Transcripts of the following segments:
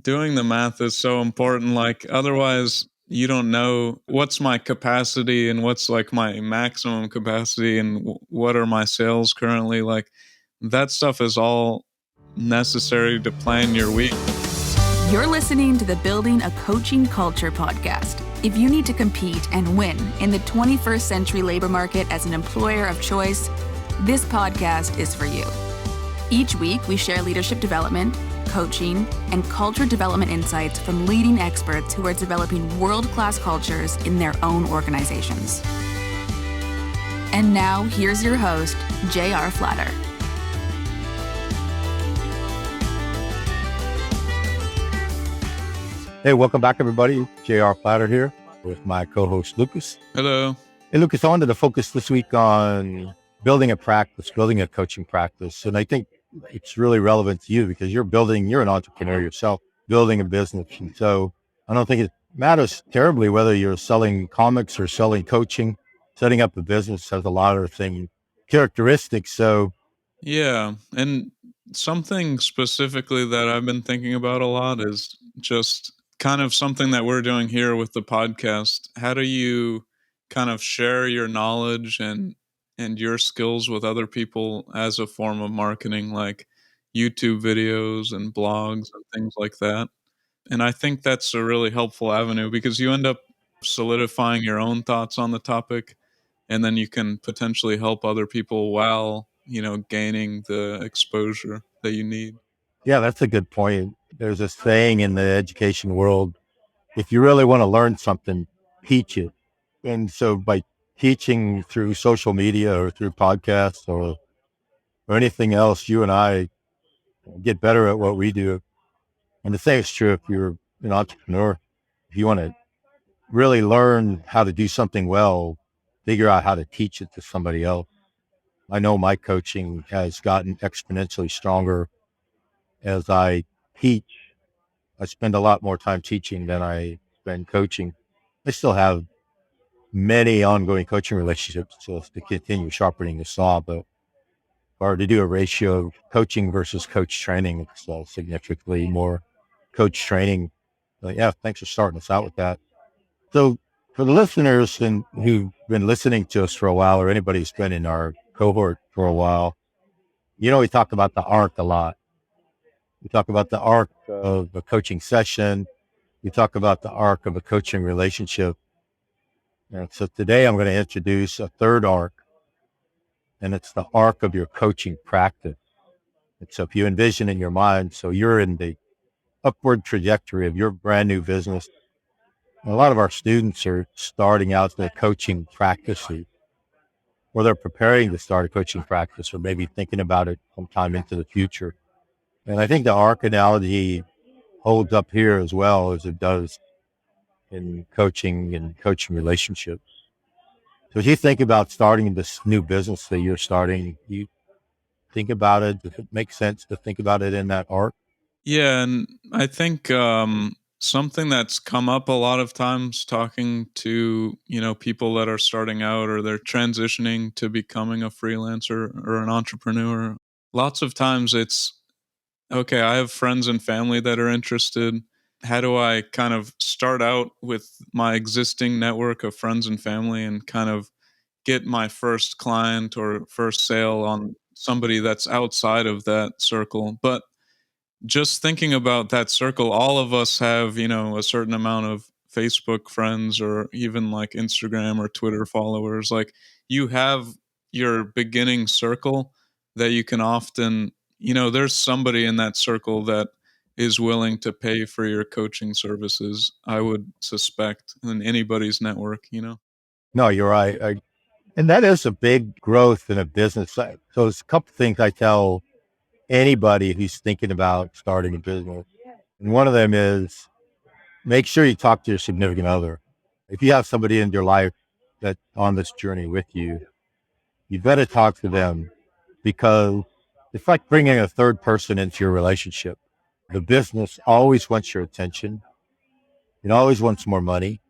doing the math is so important. Like, otherwise, you don't know what's my capacity and what's like my maximum capacity and what are my sales currently. Like, that stuff is all necessary to plan your week. You're listening to the Building a Coaching Culture podcast. If you need to compete and win in the 21st century labor market as an employer of choice, this podcast is for you. Each week, we share leadership development, coaching, and culture development insights from leading experts who are developing world-class cultures in their own organizations. And now, here's your host, J.R. Flatter. Hey, welcome back, everybody. J.R. Flatter here with my co-host, Lucas. Hello. Hey, Lucas, I wanted to focus this week on building a practice, building a coaching practice. And I think it's really relevant to you because you're an entrepreneur yourself, building a business. And so I don't think it matters terribly whether you're selling comics or selling coaching. Setting up a business has a lot of same characteristics. So Yeah. And something specifically that I've been thinking about a lot is just kind of something that we're doing here with the podcast. How do you kind of share your knowledge and your skills with other people as a form of marketing, like YouTube videos and blogs and things like that? And I think that's a really helpful avenue because you end up solidifying your own thoughts on the topic, and then you can potentially help other people while, gaining the exposure that you need. yeah, that's a good point. There's a saying in the education world, if you really want to learn something, teach it. And so by teaching through social media or through podcasts or anything else, you and I get better at what we do. And the same is true if you're an entrepreneur. If you want to really learn how to do something well, figure out how to teach it to somebody else. I know my coaching has gotten exponentially stronger as I teach. I spend a lot more time teaching than I spend coaching. I still have many ongoing coaching relationships to continue sharpening the saw, but if I were to do a ratio of coaching versus coach training, it's significantly more coach training. But yeah, thanks for starting us out with that. So for the listeners who've been listening to us for a while, or anybody who's been in our cohort for a while, we talk about the arc a lot. We talk about the arc of a coaching session. We talk about the arc of a coaching relationship. And so today I'm going to introduce a third arc, and it's the arc of your coaching practice. And so if you envision in your mind, so you're in the upward trajectory of your brand new business. A lot of our students are starting out their coaching practices, or they're preparing to start a coaching practice, or maybe thinking about it sometime into the future. And I think the arc analogy holds up here as well as it does in coaching and coaching relationships. So as you think about starting this new business that you're starting, you think about it. Does it make sense to think about it in that arc? Yeah, and I think something that's come up a lot of times talking to, people that are starting out or they're transitioning to becoming a freelancer or an entrepreneur. Lots of times it's, okay, I have friends and family that are interested. How do I kind of start out with my existing network of friends and family and kind of get my first client or first sale on somebody that's outside of that circle? But just thinking about that circle, all of us have, a certain amount of Facebook friends or even like Instagram or Twitter followers. Like, you have your beginning circle that you can often, there's somebody in that circle that is willing to pay for your coaching services, I would suspect, in anybody's network. No, you're right. And that is a big growth in a business. So there's a couple of things I tell anybody who's thinking about starting a business. And one of them is make sure you talk to your significant other. If you have somebody in your life that's on this journey with you, you better talk to them because it's like bringing a third person into your relationship. The business always wants your attention. It always wants more money.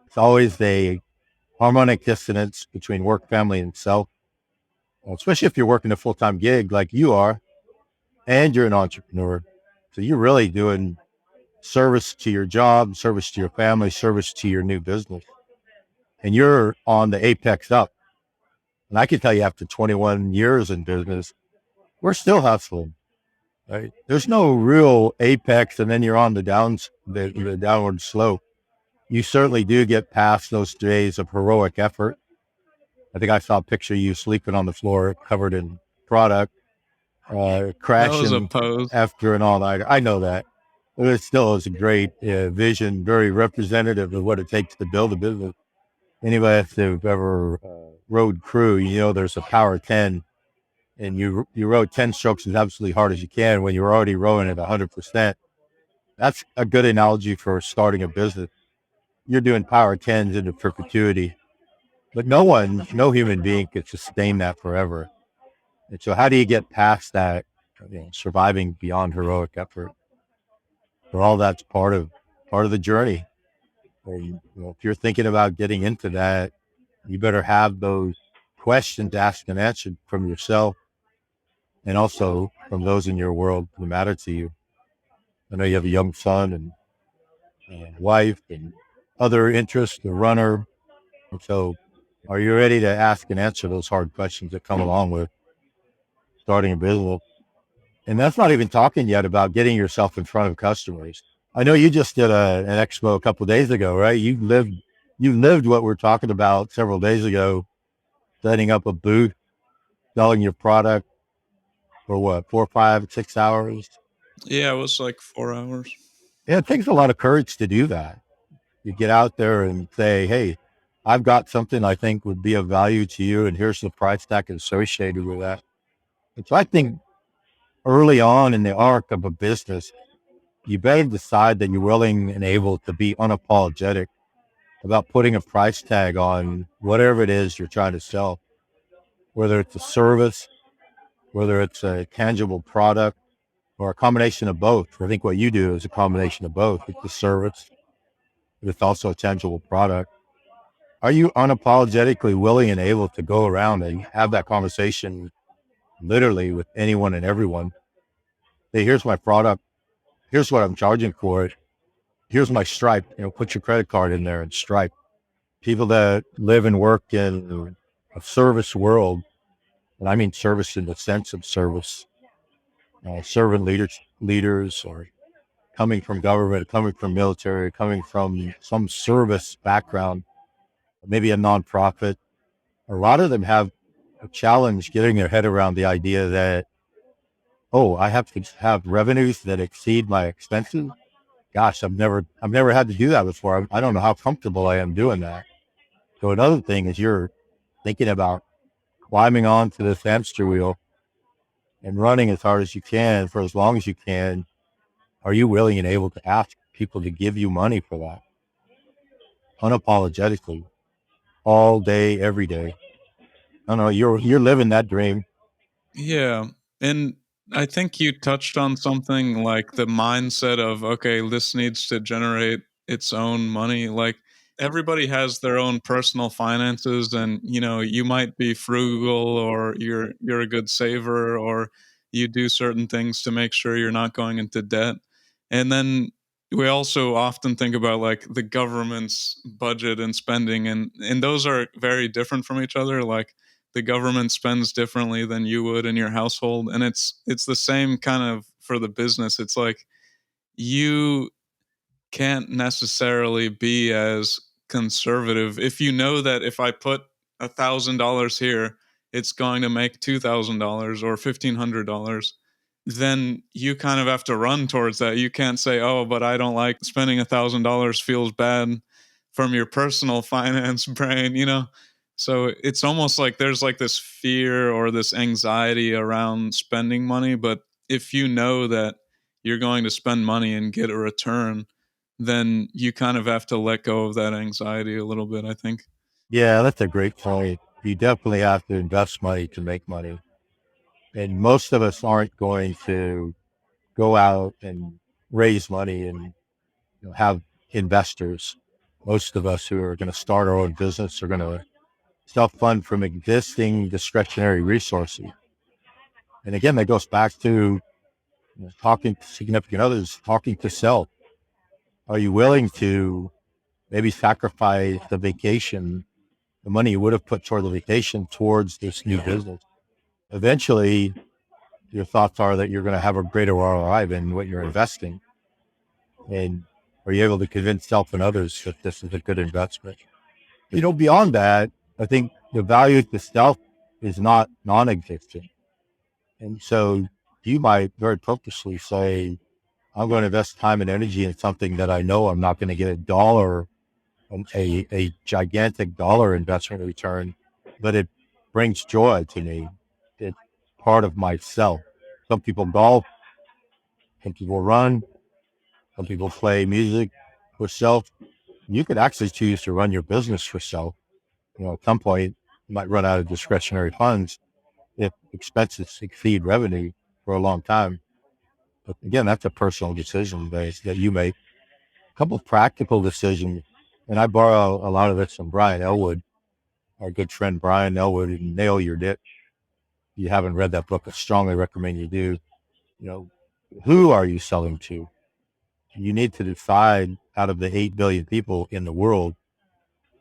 It's always a harmonic dissonance between work, family, and self. Well, especially if you're working a full-time gig like you are, and you're an entrepreneur. So you're really doing service to your job, service to your family, service to your new business. And you're on the apex up. And I can tell you after 21 years in business, we're still hustling, right? There's no real apex and then you're on the downward slope. You certainly do get past those days of heroic effort. I think I saw a picture of you sleeping on the floor covered in product, That was a crashing pose. after an all-night. I know that. But it still is a great vision, very representative of what it takes to build a business. Anybody that's ever rode crew, you know there's a power 10 and you row 10 strokes as absolutely hard as you can when you're already rowing at 100%. That's a good analogy for starting a business. You're doing power 10s into perpetuity, but no human being could sustain that forever. And so how do you get past that, surviving beyond heroic effort? For all that's part of the journey. And, if you're thinking about getting into that, you better have those questions asked and answered from yourself and also from those in your world who matter to you. I know you have a young son and wife and other interests, the runner. And so are you ready to ask and answer those hard questions that come along with starting a business? And that's not even talking yet about getting yourself in front of customers. I know you just did an expo a couple of days ago, right? You lived what we're talking about several days ago, setting up a booth, selling your product for what, 4, 5, 6 hours? Yeah, it was like 4 hours. Yeah, it takes a lot of courage to do that. You get out there and say, hey, I've got something I think would be of value to you, and here's the price tag associated with that. And so I think early on in the arc of a business, you better decide that you're willing and able to be unapologetic about putting a price tag on whatever it is you're trying to sell, whether it's a service, whether it's a tangible product, or a combination of both. I think what you do is a combination of both. It's a service, but it's also a tangible product. Are you unapologetically willing and able to go around and have that conversation literally with anyone and everyone? Hey, here's my product. Here's what I'm charging for it. Here's my Stripe. Put your credit card in there and Stripe. People that live and work in a service world, and I mean service in the sense of service, servant leaders, or coming from government, coming from military, coming from some service background, maybe a nonprofit. A lot of them have a challenge getting their head around the idea that, oh, I have to have revenues that exceed my expenses. Gosh, I've never had to do that before. I don't know how comfortable I am doing that. So another thing is you're thinking about climbing onto this hamster wheel and running as hard as you can for as long as you can. Are you willing and able to ask people to give you money for that unapologetically all day, every day? I don't know. You're living that dream. Yeah, and I think you touched on something like the mindset of, okay, this needs to generate its own money. Like everybody has their own personal finances and you might be frugal or you're a good saver or you do certain things to make sure you're not going into debt. And then we also often think about like the government's budget and spending and those are very different from each other. Like the government spends differently than you would in your household and it's the same kind of for the business. It's like you can't necessarily be as conservative if you know that if I put $1,000 here it's going to make $2,000 or $1,500. Then you kind of have to run towards that. You can't say, oh, but I don't like spending $1,000 feels bad from your personal finance brain. So it's almost like there's like this fear or this anxiety around spending money. But if you know that you're going to spend money and get a return, then you kind of have to let go of that anxiety a little bit, I think. Yeah, that's a great point. You definitely have to invest money to make money. And most of us aren't going to go out and raise money and have investors. Most of us who are going to start our own business are going to self-fund from existing discretionary resources. And again, that goes back to talking to significant others, talking to self. Are you willing to maybe sacrifice the vacation, the money you would have put toward the vacation towards this new business? Eventually, your thoughts are that you're going to have a greater ROI than what you're investing. And are you able to convince self and others that this is a good investment? Beyond that, I think the value to self is not non-existent. And so you might very purposely say, I'm going to invest time and energy in something that I know I'm not going to get a dollar, a gigantic dollar investment return, but it brings joy to me. It's part of myself. Some people golf, some people run, some people play music for self. You could actually choose to run your business for self. At some point, you might run out of discretionary funds if expenses exceed revenue for a long time. But again, that's a personal decision that you make. A couple of practical decisions, and I borrow a lot of this from Brian Elwood, our good friend Brian Elwood, in Nail Your Niche. If you haven't read that book, I strongly recommend you do. You know, who are you selling to? You need to decide out of the 8 billion people in the world,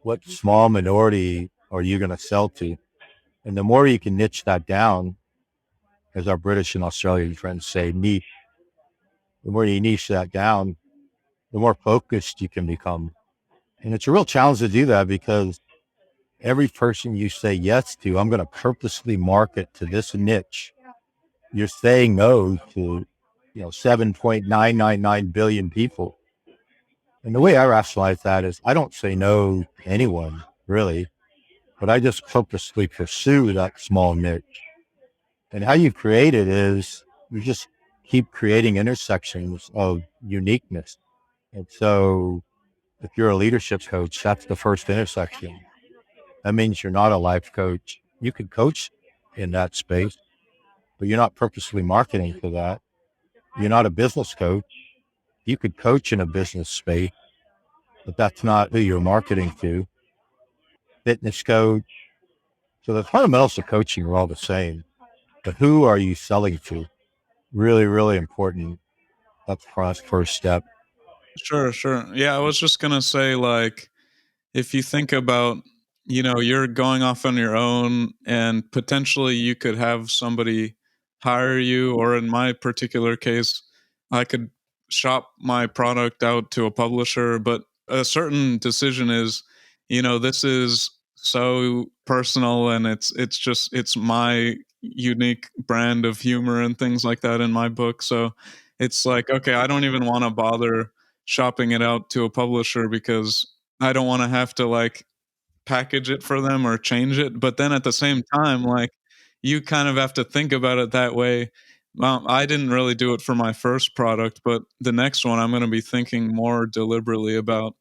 what small minority are you going to sell to? And the more you can niche that down, as our British and Australian friends say, niche, the more you niche that down, the more focused you can become. And it's a real challenge to do that because every person you say yes to, I'm going to purposely market to this niche. You're saying no to, 7.999 billion people. And the way I rationalize that is I don't say no to anyone really, but I just purposely pursue that small niche. And how you create it is you just keep creating intersections of uniqueness. And so if you're a leadership coach, that's the first intersection. That means you're not a life coach. You can coach in that space, but you're not purposely marketing to that. You're not a business coach. You could coach in a business space, but that's not who you're marketing to. Fitness coach. So the fundamentals of coaching are all the same, but who are you selling to? Really, really important. That's the first step. Sure, sure. Yeah, I was just gonna say, like, if you think about, you're going off on your own and potentially you could have somebody hire you, or in my particular case, I could shop my product out to a publisher, but a certain decision is, this is so personal and it's my unique brand of humor and things like that in my book. So it's like, okay, I don't even want to bother shopping it out to a publisher because I don't wanna have to, like, package it for them or change it, but then at the same time, like, you kind of have to think about it that way. I didn't really do it for my first product, but the next one, I'm gonna be thinking more deliberately about,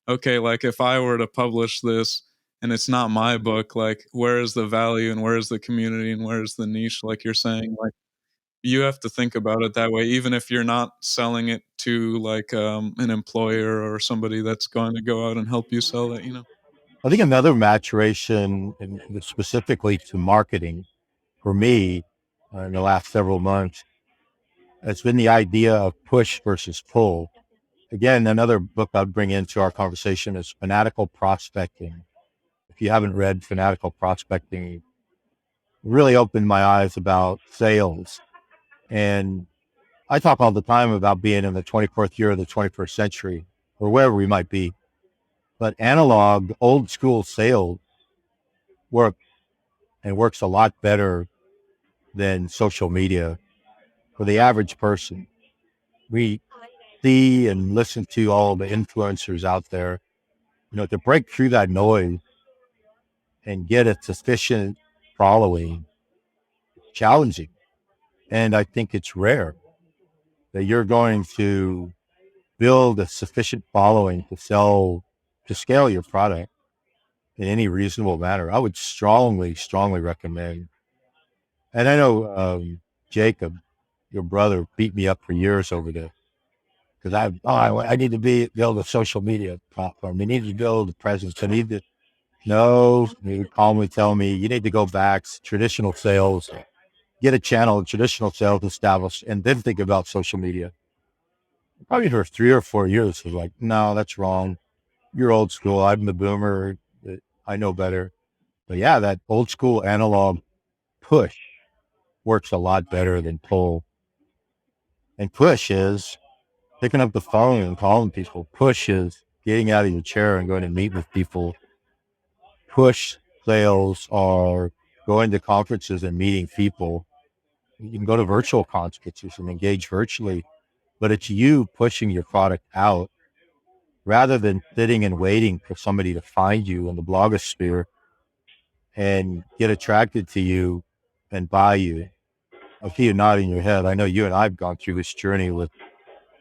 okay, like, if I were to publish this and it's not my book, like, where is the value and where is the community and where is the niche, like you're saying, like, you have to think about it that way, even if you're not selling it to, like, an employer or somebody that's going to go out and help you sell it. I think another maturation, and specifically to marketing for me in the last several months, has been the idea of push versus pull. Again, another book I'd bring into our conversation is Fanatical Prospecting. If you haven't read Fanatical Prospecting, it really opened my eyes about sales. And I talk all the time about being in the 24th year of the 21st century or wherever we might be. But analog, old school sales work and works a lot better than social media for the average person. We see and listen to all the influencers out there, to break through that noise and get a sufficient following, challenging. And I think it's rare that you're going to build a sufficient following to scale your product in any reasonable manner. I would strongly, strongly recommend. And I know Jacob, your brother, beat me up for years over this because I need to build a social media platform. We need to build a presence. I need to. No, he would calmly tell me, you need to go back to traditional sales, get a channel of traditional sales established, and then think about social media. probably for 3 or 4 years, was like, no, that's wrong. You're old school. I'm the boomer. I know better. But yeah, that old school analog push works a lot better than pull. And push is picking up the phone and calling people. Push is getting out of your chair and going to meet with people. Push sales are going to conferences and meeting people. You can go to virtual conferences and engage virtually, but it's you pushing your product out rather than sitting and waiting for somebody to find you in the blogosphere and get attracted to you and buy you. I see you nodding your head. I know you and I've gone through this journey with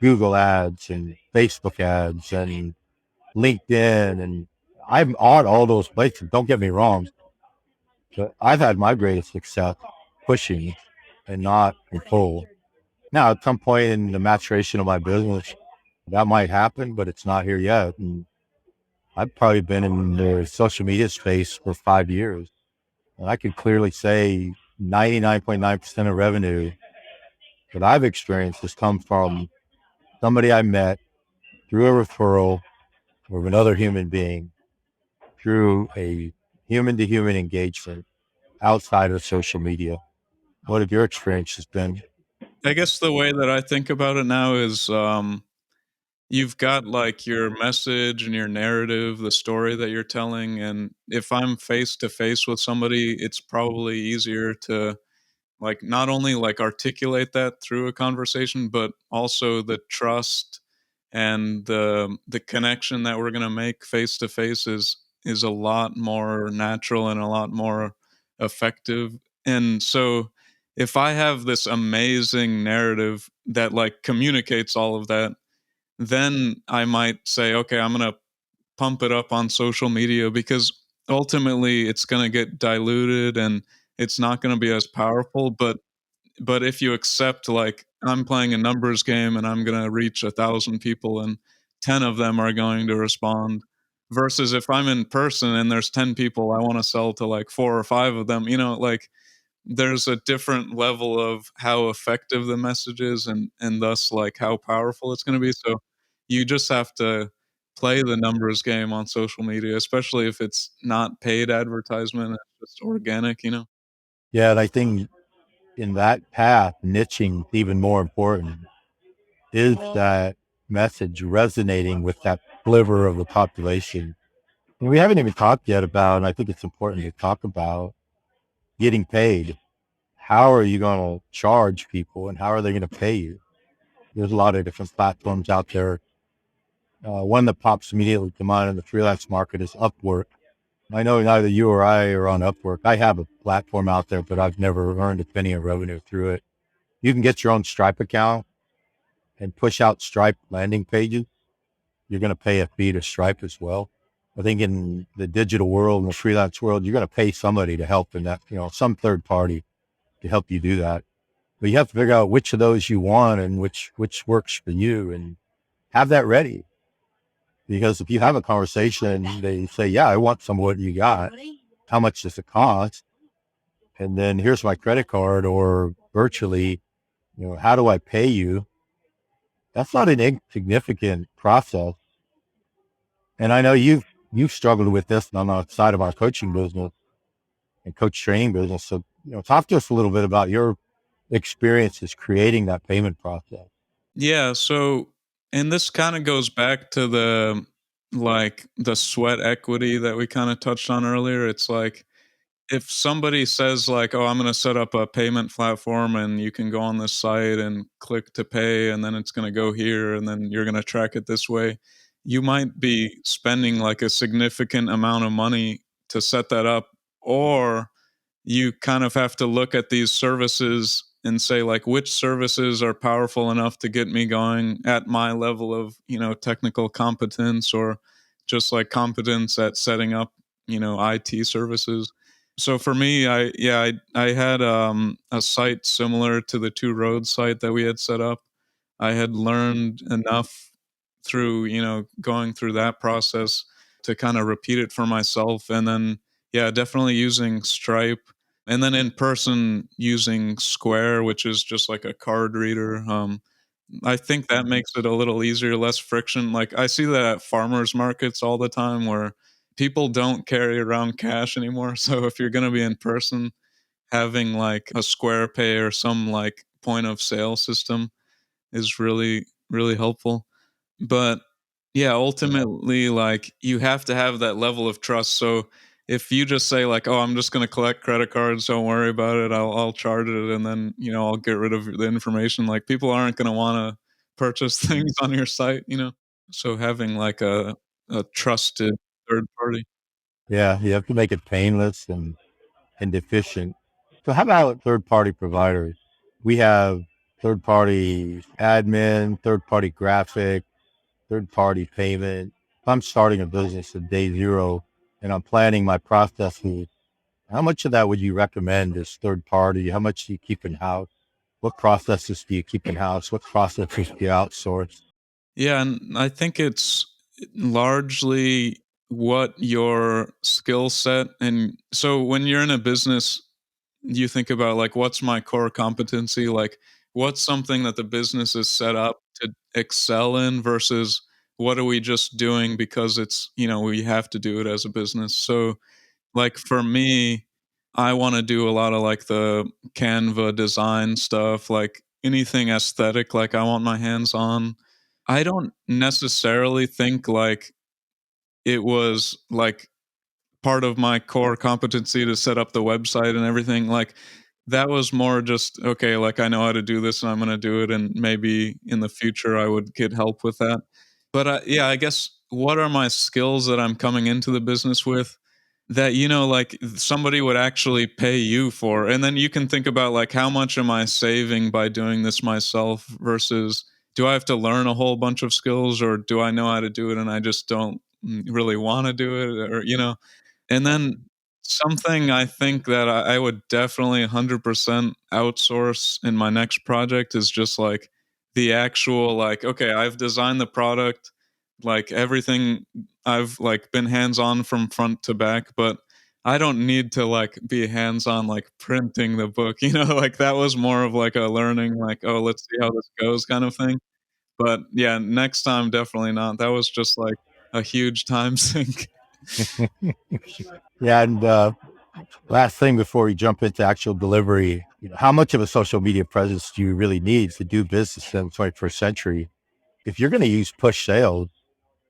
Google ads and Facebook ads and LinkedIn, and I'm on all those places. Don't get me wrong, but I've had my greatest success pushing and not pull. Now, at some point in the maturation of my business, that might happen, but it's not here yet. And I've probably been in the social media space for 5 years. And I could clearly say 99.9% of revenue that I've experienced has come from somebody I met through a referral of another human being through a human to human engagement outside of social media. What have your experiences been? I guess the way that I think about it now is you've got like your message and your narrative, the story that you're telling. And if I'm face to face with somebody, it's probably easier to like not only like articulate that through a conversation, but also the trust and the connection that we're going to make face to face is a lot more natural and a lot more effective. And so if I have this amazing narrative that like communicates all of that, then I might say, okay, I'm going to pump it up on social media because ultimately it's going to get diluted and it's not going to be as powerful. But if you accept like I'm playing a numbers game and I'm going to reach 1,000 people and 10 of them are going to respond versus if I'm in person and there's 10 people I want to sell to like 4 or 5 of them, like there's a different level of how effective the message is and thus like how powerful it's going to be. So you just have to play the numbers game on social media, especially if it's not paid advertisement, it's just organic. Yeah, and I think in that path, niching is even more important. Is that message resonating with that sliver of the population? And we haven't even talked yet about, and I think it's important to talk about getting paid. How are you going to charge people and how are they going to pay you? There's a lot of different platforms out there. One that pops immediately to mind in the freelance market is Upwork. I know neither you or I are on Upwork. I have a platform out there, but I've never earned a penny of revenue through it. You can get your own Stripe account and push out Stripe landing pages. You're going to pay a fee to Stripe as well. I think in the digital world, in the freelance world, you're going to pay somebody to help in that, some third party to help you do that. But you have to figure out which of those you want and which works for you and have that ready. Because if you have a conversation, they say, yeah, I want some of what you got. How much does it cost? And then here's my credit card or virtually, how do I pay you? That's not an insignificant process. And I know you've struggled with this on the side of our coaching business and coach training business. So, talk to us a little bit about your experiences creating that payment process. Yeah, so and this kind of goes back to the like the sweat equity that we kind of touched on earlier. It's like if somebody says like, "Oh, I'm going to set up a payment platform and you can go on this site and click to pay and then it's going to go here and then you're going to track it this way." You might be spending like a significant amount of money to set that up, or you kind of have to look at these services and say like which services are powerful enough to get me going at my level of technical competence or just like competence at setting up IT services. So for me, I had a site similar to the Two Roads site that we had set up. I had learned enough through going through that process to kind of repeat it for myself, and then yeah, definitely using Stripe, and then in person using Square, which is just like a card reader. I think that makes it a little easier, less friction. Like, I see that at farmers markets all the time where people don't carry around cash anymore. So if you're going to be in person, having like a Square Pay or some like point of sale system is really, really helpful. But yeah, ultimately, like you have to have that level of trust. So if you just say like, "Oh, I'm just going to collect credit cards, don't worry about it. I'll charge it, and then I'll get rid of the information." Like people aren't going to want to purchase things on your site. So having like a trusted third party. Yeah, you have to make it painless and efficient. So how about third party providers? We have third party admin, third party graphic, third party payment. If I'm starting a business at day zero and I'm planning my processes, how much of that would you recommend as third party? How much do you keep in house? What processes do you keep in house? What processes do you outsource? Yeah, and I think it's largely what your skill set, and so when you're in a business, you think about like what's my core competency, like what's something that the business is set up to excel in versus what are we just doing because we have to do it as a business. So like for me, I want to do a lot of like the Canva design stuff, like anything aesthetic, like I want my hands on. I don't necessarily think like it was like part of my core competency to set up the website and everything. Like that was more just okay, like I know how to do this and I'm going to do it, and maybe in the future I would get help with that. But yeah, I guess what are my skills that I'm coming into the business with that like somebody would actually pay you for, and then you can think about like how much am I saving by doing this myself versus do I have to learn a whole bunch of skills, or do I know how to do it and I just don't really want to do it, or and then something I think that I would definitely 100% outsource in my next project is just like the actual, like, okay, I've designed the product, like everything, I've like been hands on from front to back, but I don't need to like be hands on like printing the book, like that was more of like a learning, like, oh, let's see how this goes kind of thing. But yeah, next time, definitely not. That was just like a huge time sink. Yeah, and last thing before we jump into actual delivery, how much of a social media presence do you really need to do business in the 21st century? If you're going to use push sales,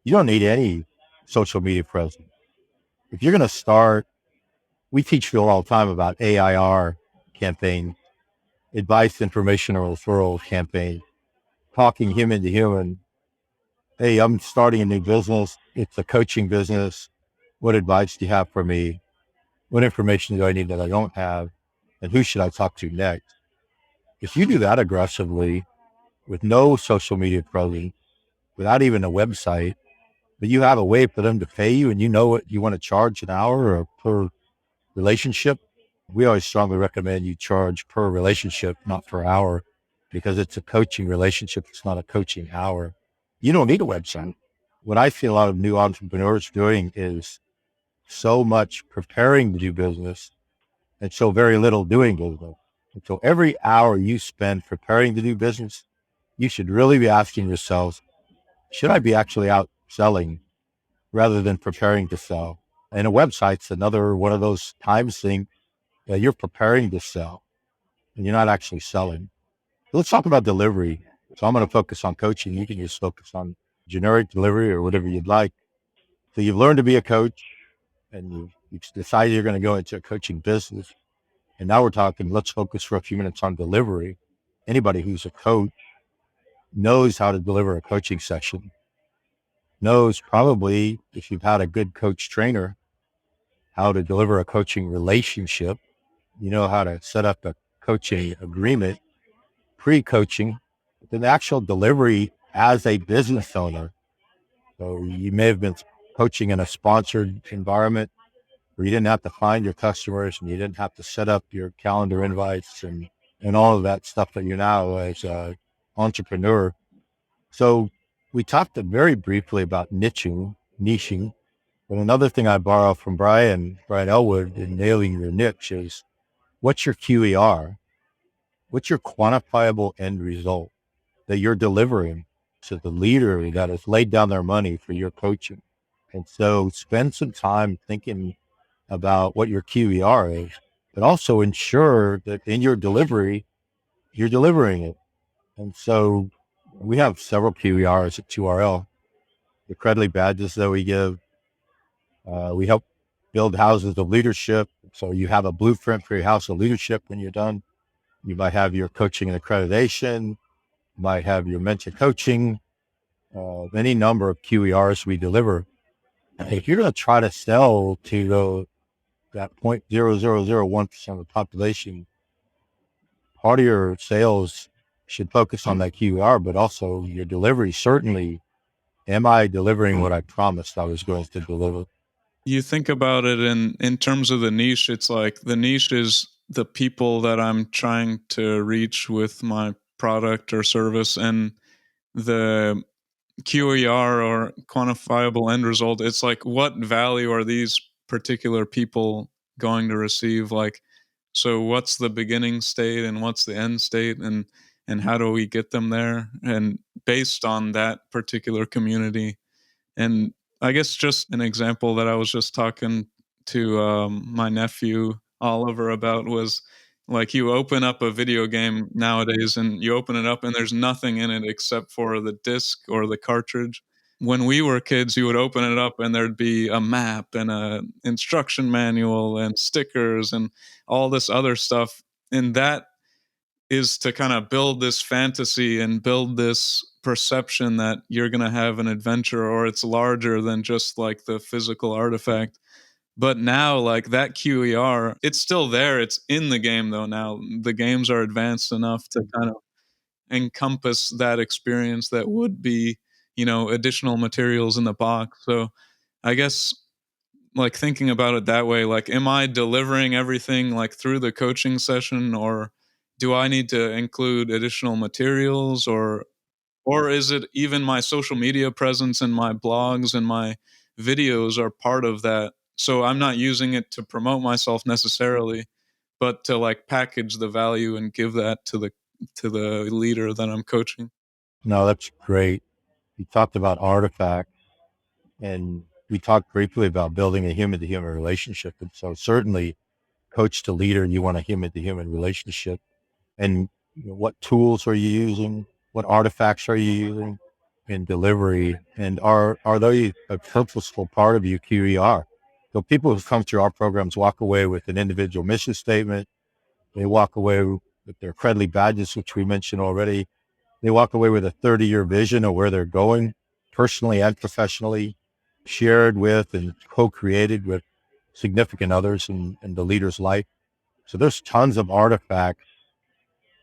you don't need any social media presence. If you're going to start, we teach people all the time about AIR campaign, advice, information, or referral campaign, talking human to human. Hey, I'm starting a new business. It's a coaching business. What advice do you have for me? What information do I need that I don't have? And who should I talk to next? If you do that aggressively with no social media presence, without even a website, but you have a way for them to pay you and you know what you want to charge an hour or per relationship, we always strongly recommend you charge per relationship, not per hour, because it's a coaching relationship. It's not a coaching hour. You don't need a website. What I see a lot of new entrepreneurs doing is so much preparing to do business and so very little doing business. And so every hour you spend preparing to do business, you should really be asking yourselves, should I be actually out selling rather than preparing to sell? And a website's another one of those times things that you're preparing to sell and you're not actually selling. Let's talk about delivery. So I'm going to focus on coaching. You can just focus on generic delivery or whatever you'd like. So you've learned to be a coach and you've decided you're going to go into a coaching business. And now we're talking, let's focus for a few minutes on delivery. Anybody who's a coach knows how to deliver a coaching session, knows probably if you've had a good coach trainer, how to deliver a coaching relationship. You know how to set up a coaching agreement, pre-coaching, then the actual delivery as a business owner. So you may have been coaching in a sponsored environment where you didn't have to find your customers and you didn't have to set up your calendar invites and all of that stuff that you now as an entrepreneur. So we talked very briefly about niching. But another thing I borrow from Brian Elwood in nailing your niche is what's your QER? What's your quantifiable end result that you're delivering to the leader that has laid down their money for your coaching. And so spend some time thinking about what your QER is, but also ensure that in your delivery, you're delivering it. And so we have several QERs at 2RL. The credit badges that we give, we help build houses of leadership. So you have a blueprint for your house of leadership when you're done. You might have your coaching and accreditation, you might have your mentor coaching, any number of QERs we deliver. If you're going to try to sell to that 0.0001% of the population, part of your sales should focus on that QER, but also your delivery. Certainly, am I delivering what I promised I was going to deliver? You think about it in terms of the niche, it's like the niche is the people that I'm trying to reach with my product or service, and the QER or quantifiable end result, it's like what value are these particular people going to receive? Like, so what's the beginning state and what's the end state, and how do we get them there? And based on that particular community. And I guess just an example that I was just talking to my nephew Oliver about was like you open up a video game nowadays and you open it up and there's nothing in it except for the disc or the cartridge. When we were kids, you would open it up and there'd be a map and a instruction manual and stickers and all this other stuff. And that is to kind of build this fantasy and build this perception that you're going to have an adventure or it's larger than just like the physical artifact. But now, like that QER, it's still there. It's in the game though. Now the games are advanced enough to kind of encompass that experience that would be, additional materials in the box. So I guess like thinking about it that way, like am I delivering everything like through the coaching session, or do I need to include additional materials, or is it even my social media presence and my blogs and my videos are part of that, so I'm not using it to promote myself necessarily, but to like package the value and give that to the leader that I'm coaching. No, that's great. You talked about artifacts, and we talked briefly about building a human to human relationship. And so certainly coach to leader, you want a human to human relationship. And what tools are you using? What artifacts are you using in delivery? And are they a purposeful part of your QER? So people who come through our programs walk away with an individual mission statement. They walk away with their credly badges, which we mentioned already. They walk away with a 30-year vision of where they're going, personally and professionally, shared with and co-created with significant others in the leader's life. So there's tons of artifacts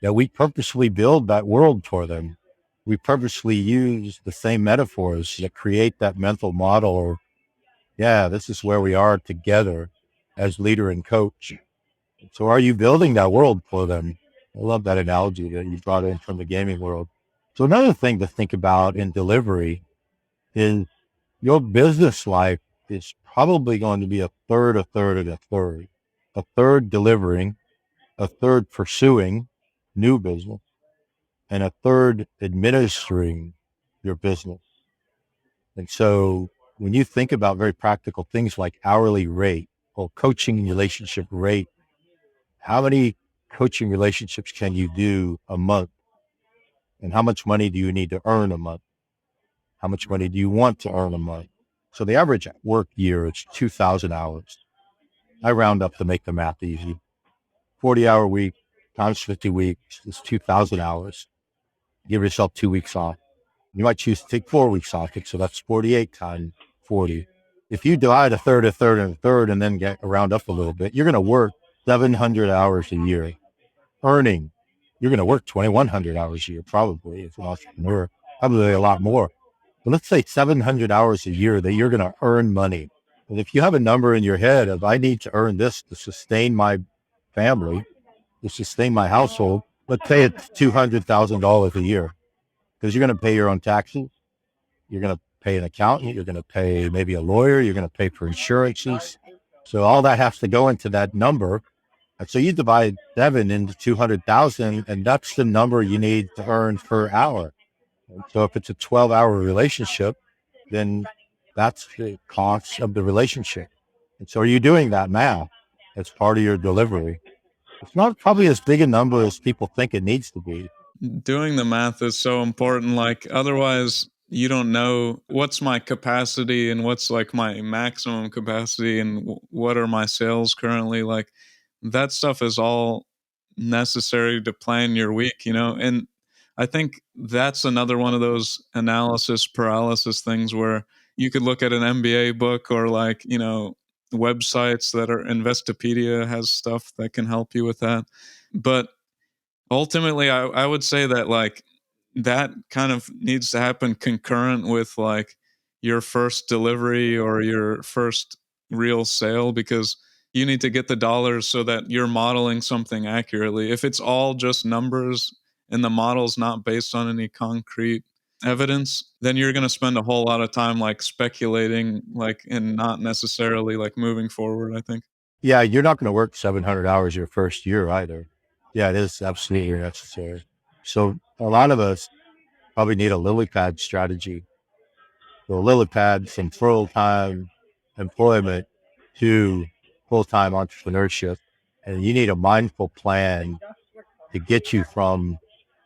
that we purposely build that world for them. We purposely use the same metaphors that create that mental model. Yeah, this is where we are together as leader and coach. So are you building that world for them? I love that analogy that you brought in from the gaming world. So another thing to think about in delivery is your business life is probably going to be a third, a third, and a third. A third delivering, a third pursuing new business, and a third administering your business. And so when you think about very practical things like hourly rate or coaching relationship rate, how many coaching relationships can you do a month? And how much money do you need to earn a month? How much money do you want to earn a month? So the average work year is 2,000 hours. I round up to make the math easy. 40-hour week times 50 weeks is 2,000 hours. Give yourself 2 weeks off. You might choose to take 4 weeks off, so that's 48 times 40. If you divide a third, a third, and a third, and then get round up a little bit, you're going to work 700 hours a year. Earning, you're going to work 2,100 hours a year, probably, as an entrepreneur, probably a lot more. But let's say 700 hours a year that you're going to earn money. And if you have a number in your head of, I need to earn this to sustain my family, to sustain my household, let's say it's $200,000 a year, because you're going to pay your own taxes. You're going to pay an accountant. You're going to pay maybe a lawyer. You're going to pay for insurances. So all that has to go into that number. And so you divide 7 into 200,000, and that's the number you need to earn per hour. And so if it's a 12-hour relationship, then that's the cost of the relationship. And so are you doing that math as part of your delivery? It's not probably as big a number as people think it needs to be. Doing the math is so important. Like, otherwise, you don't know what's my capacity and what's like my maximum capacity and what are my sales currently. Like, that stuff is all necessary to plan your week, you know? And I think that's another one of those analysis paralysis things where you could look at an MBA book or like, you know, websites that are Investopedia has stuff that can help you with that. But ultimately, I would say that like that kind of needs to happen concurrent with like your first delivery or your first real sale because you need to get the dollars so that you're modeling something accurately. If it's all just numbers and the model's not based on any concrete evidence, then you're going to spend a whole lot of time like speculating like and not necessarily like moving forward, I think. Yeah, you're not going to work 700 hours your first year either. Yeah, it is absolutely necessary. So a lot of us probably need a lily pad strategy. So a lily pad from full-time employment to full-time entrepreneurship. And you need a mindful plan to get you from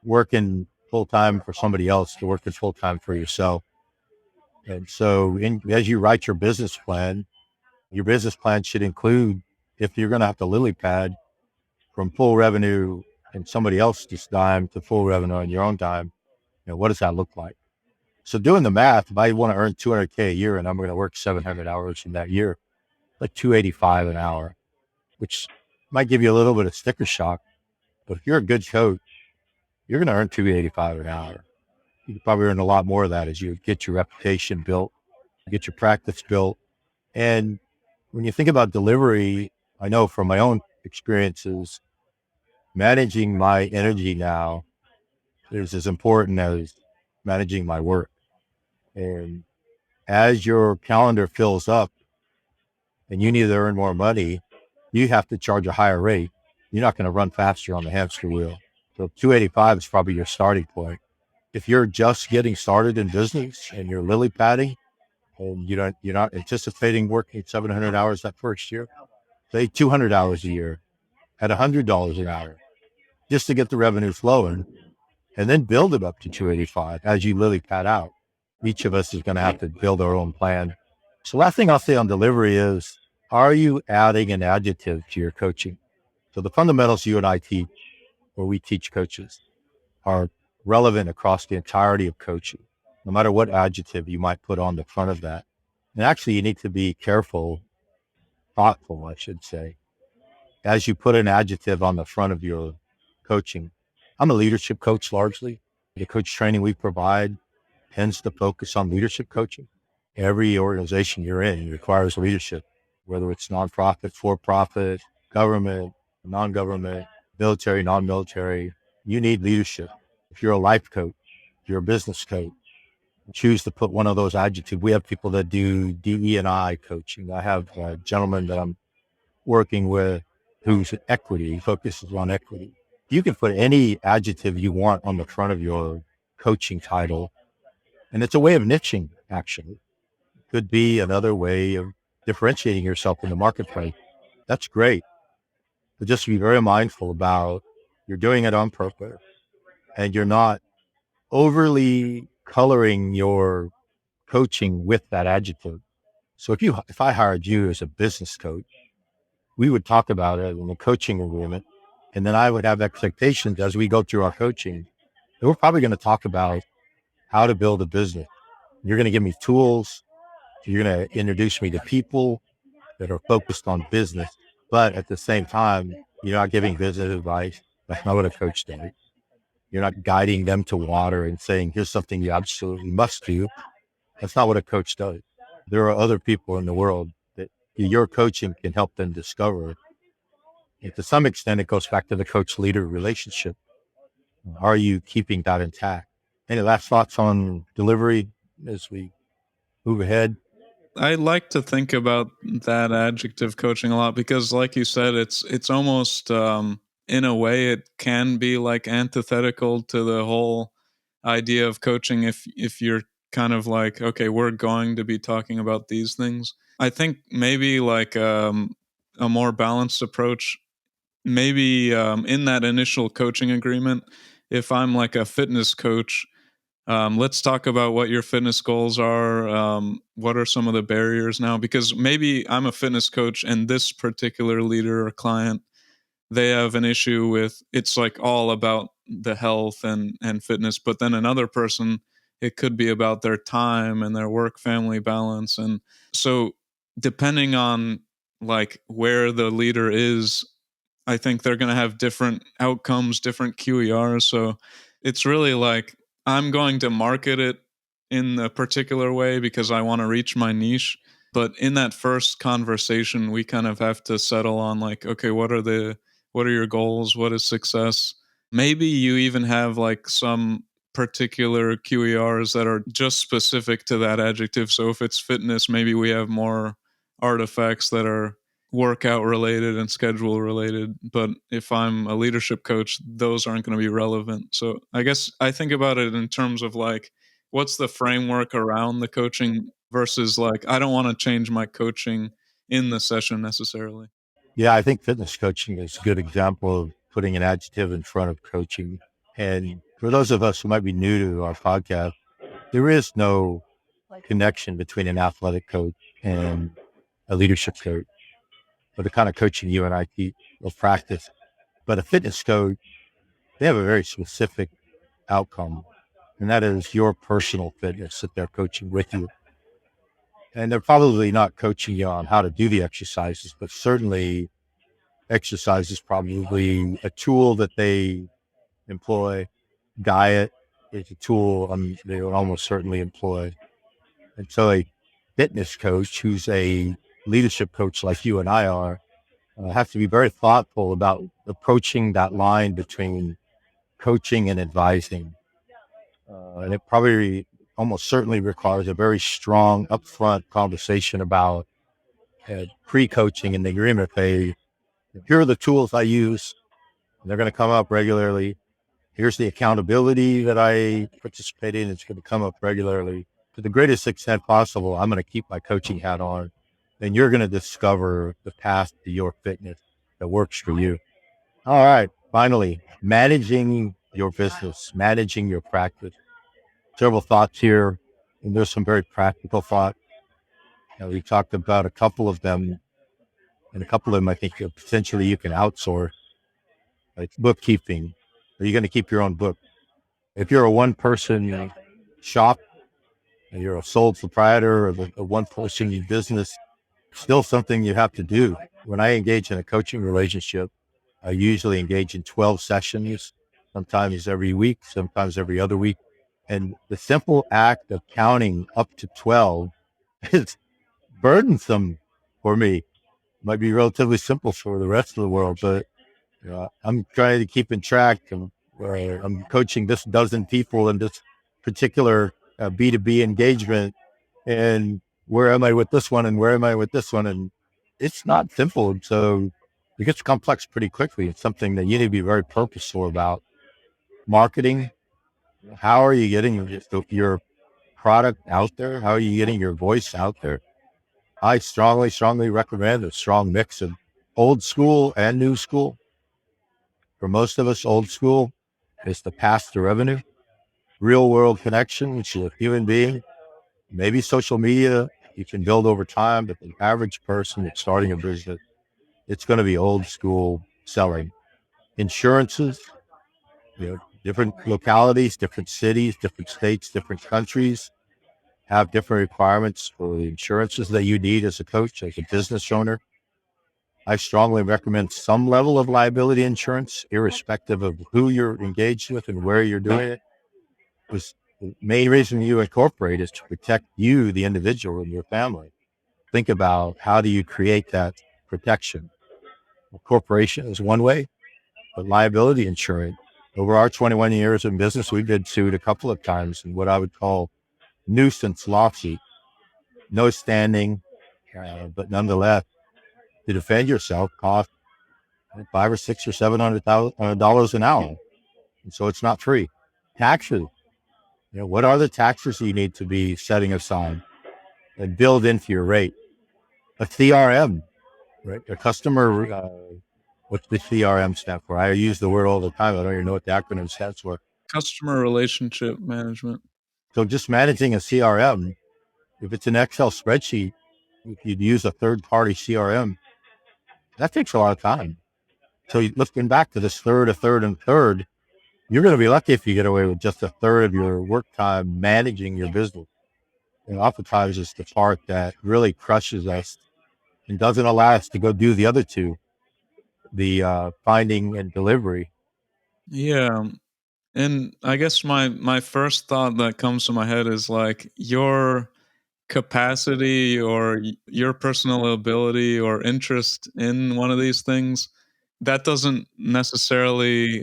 working full-time for somebody else to working full-time for yourself. And so as you write your business plan should include, if you're going to have to lily pad from full revenue and somebody else's dime to full revenue on your own dime, what does that look like? So doing the math, if I want to earn 200K a year and I'm going to work 700 hours in that year, like 285 an hour, which might give you a little bit of sticker shock. But if you're a good coach, you're going to earn 285 an hour. You can probably earn a lot more of that as you get your reputation built, get your practice built. And when you think about delivery, I know from my own experiences, managing my energy now is as important as managing my work. And as your calendar fills up and you need to earn more money, you have to charge a higher rate. You're not going to run faster on the hamster wheel. So 285 is probably your starting point. If you're just getting started in business and you're lily padding and you're not anticipating working 700 hours that first year, say 200 hours a year at $100 an hour, just to get the revenue flowing, and then build it up to 285 as you lily pad out. Each of us is going to have to build our own plan. So last thing I'll say on delivery is, are you adding an adjective to your coaching? So the fundamentals you and I teach, or we teach coaches, are relevant across the entirety of coaching, no matter what adjective you might put on the front of that. And actually, you need to be careful, thoughtful, I should say, as you put an adjective on the front of your coaching. I'm a leadership coach largely. The coach training we provide tends to focus on leadership coaching. Every organization you're in requires leadership, whether it's nonprofit, for-profit, government, non-government, military, non-military. You need leadership. If you're a life coach, if you're a business coach, choose to put one of those adjectives. We have people that do DE&I coaching. I have a gentleman that I'm working with who's equity, he focuses on equity. You can put any adjective you want on the front of your coaching title, and it's a way of niching, actually. Could be another way of differentiating yourself in the marketplace. That's great. But just be very mindful about you're doing it on purpose and you're not overly coloring your coaching with that adjective. So if I hired you as a business coach, we would talk about it in the coaching agreement. And then I would have expectations as we go through our coaching. And we're probably going to talk about how to build a business. You're going to give me tools. You're going to introduce me to people that are focused on business. But at the same time, you're not giving business advice. That's not what a coach does. You're not guiding them to water and saying, here's something you absolutely must do. That's not what a coach does. There are other people in the world that your coaching can help them discover. And to some extent, it goes back to the coach-leader relationship. Are you keeping that intact? Any last thoughts on delivery as we move ahead? I like to think about that adjective coaching a lot because, like you said, it's almost in a way it can be like antithetical to the whole idea of coaching. If you're kind of like, okay, we're going to be talking about these things. I think maybe like a more balanced approach, maybe in that initial coaching agreement, if I'm like a fitness coach, let's talk about what your fitness goals are. What are some of the barriers now? Because maybe I'm a fitness coach and this particular leader or client, they have an issue with it's like all about the health and fitness, but then another person, it could be about their time and their work family balance. And so depending on like where the leader is, I think they're going to have different outcomes, different QERs. So it's really like I'm going to market it in a particular way because I want to reach my niche. But in that first conversation, we kind of have to settle on like, okay, what are your goals? What is success? Maybe you even have like some particular QERs that are just specific to that adjective. So if it's fitness, maybe we have more artifacts that are workout related and schedule related. But if I'm a leadership coach, those aren't going to be relevant. So I guess I think about it in terms of like, what's the framework around the coaching versus like, I don't want to change my coaching in the session necessarily. Yeah, I think fitness coaching is a good example of putting an adjective in front of coaching. And for those of us who might be new to our podcast, there is no connection between an athletic coach and a leadership coach, or the kind of coaching you and I teach or practice. But a fitness coach, they have a very specific outcome, and that is your personal fitness that they're coaching with you. And they're probably not coaching you on how to do the exercises, but certainly exercise is probably a tool that they employ. Diet is a tool they will almost certainly employ. And so a fitness coach who's a leadership coach like you and I are has to be very thoughtful about approaching that line between coaching and advising. And it probably almost certainly requires a very strong upfront conversation about pre-coaching in the agreement phase. Here are the tools I use. They're going to come up regularly. Here's the accountability that I participate in. It's going to come up regularly. To the greatest extent possible, I'm going to keep my coaching hat on. Then you're going to discover the path to your fitness that works for you. All right. Finally, managing your business, managing your practice. Several thoughts here, and there's some very practical thoughts. We talked about a couple of them, and a couple of them I think potentially you can outsource, like bookkeeping. Are you going to keep your own book? If you're a one-person shop and you're a sole proprietor or a one-person business, still something you have to do. When I engage in a coaching relationship, I usually engage in 12 sessions, sometimes every week, sometimes every other week. And the simple act of counting up to 12 is burdensome for me. It might be relatively simple for the rest of the world, but I'm trying to keep in track of where I'm coaching this dozen people in this particular B2B engagement. And where am I with this one? And where am I with this one? And it's not simple. So it gets complex pretty quickly. It's something that you need to be very purposeful about. Marketing, how are you getting your product out there? How are you getting your voice out there? I strongly, strongly recommend a strong mix of old school and new school. For most of us, old school is the path to revenue, real world connection to a human being. Maybe social media you can build over time, but the average person that's starting a business, it's going to be old school selling. Insurances, different localities, different cities, different states, different countries have different requirements for the insurances that you need as a coach, as a business owner. I strongly recommend some level of liability insurance, irrespective of who you're engaged with and where you're doing it. Because the main reason you incorporate is to protect you, the individual, and your family. Think about how do you create that protection. A corporation is one way, but liability insurance. Over our 21 years in business, we've been sued a couple of times in what I would call nuisance lawsuits. no standing, but nonetheless, to defend yourself costs five or six or $700,000 an hour. And so it's not free. Taxes, what are the taxes you need to be setting aside and build into your rate? A CRM, right? A customer, what's the CRM stand for? I use the word all the time. I don't even know what the acronym stands for. Customer relationship management. So just managing a CRM, if it's an Excel spreadsheet, if you'd use a third-party CRM, that takes a lot of time. So looking back to this a third, you're going to be lucky if you get away with just a third of your work time managing your business. And oftentimes it's the part that really crushes us and doesn't allow us to go do the other two, the finding and delivery. Yeah. And I guess my first thought that comes to my head is like your capacity or your personal ability or interest in one of these things, that doesn't necessarily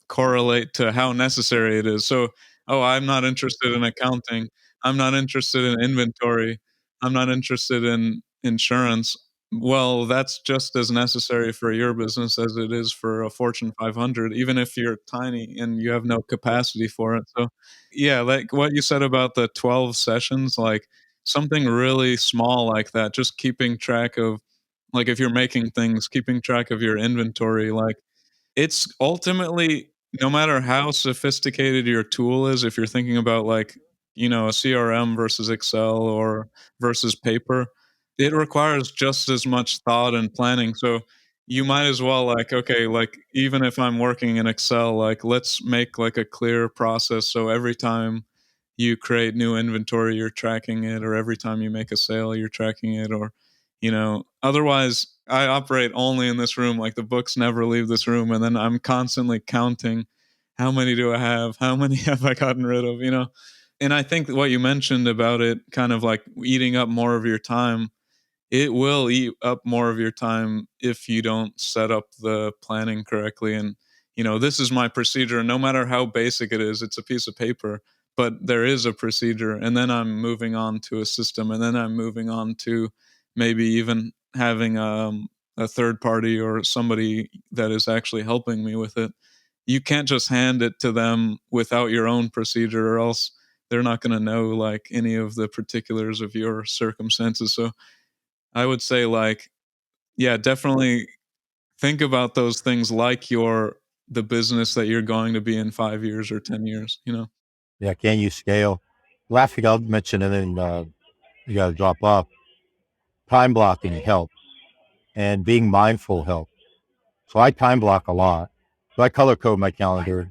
correlate to how necessary it is. So, oh, I'm not interested in accounting. I'm not interested in inventory. I'm not interested in insurance. Well, that's just as necessary for your business as it is for a Fortune 500, even if you're tiny and you have no capacity for it. So, yeah, like what you said about the 12 sessions, like something really small like that, just keeping track of, like, if you're making things, keeping track of your inventory, like, it's ultimately, no matter how sophisticated your tool is, if you're thinking about, like, a CRM versus Excel or versus paper, it requires just as much thought and planning. So you might as well, like, okay, like, even if I'm working in Excel, like, let's make like a clear process. So every time you create new inventory, you're tracking it, or every time you make a sale, you're tracking it, or otherwise I operate only in this room, like the books never leave this room, and then I'm constantly counting, how many do I have, how many have I gotten rid of, and I think that what you mentioned about it kind of like eating up more of your time, it will eat up more of your time if you don't set up the planning correctly. And this is my procedure, and no matter how basic it is, it's a piece of paper, but there is a procedure, and then I'm moving on to a system, and then I'm moving on to maybe even having a third party or somebody that is actually helping me with it. You can't just hand it to them without your own procedure, or else they're not going to know like any of the particulars of your circumstances. So I would say, like, yeah, definitely think about those things like the business that you're going to be in 5 years or 10 years. Yeah, can you scale? Last thing I'll mention, and then you got to drop off. Time blocking helps, and being mindful helps. So I time block a lot. So I color code my calendar,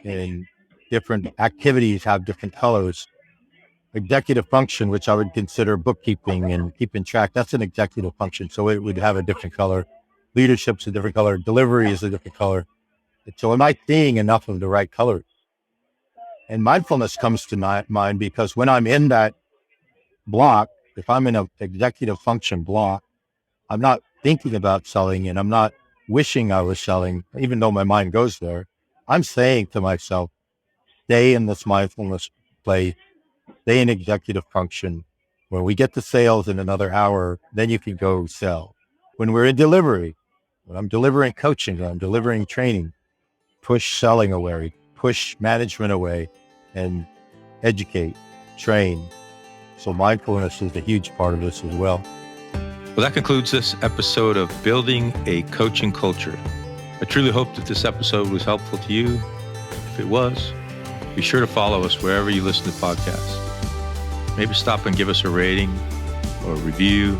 and different activities have different colors. Executive function, which I would consider bookkeeping and keeping track, that's an executive function. So it would have a different color. Leadership's a different color. Delivery is a different color. So am I seeing enough of the right color? And mindfulness comes to mind because when I'm in that block, if I'm in an executive function block, I'm not thinking about selling, and I'm not wishing I was selling, even though my mind goes there. I'm saying to myself, stay in this mindfulness place, stay in executive function. When we get to sales in another hour, then you can go sell. When we're in delivery, when I'm delivering coaching, when I'm delivering training, push selling away, push management away, and educate, train. So mindfulness is a huge part of this as well. Well, that concludes this episode of Building a Coaching Culture. I truly hope that this episode was helpful to you. If it was, be sure to follow us wherever you listen to podcasts. Maybe stop and give us a rating or a review,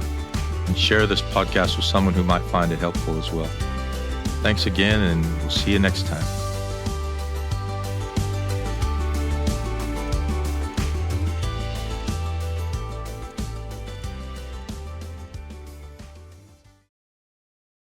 and share this podcast with someone who might find it helpful as well. Thanks again, and we'll see you next time.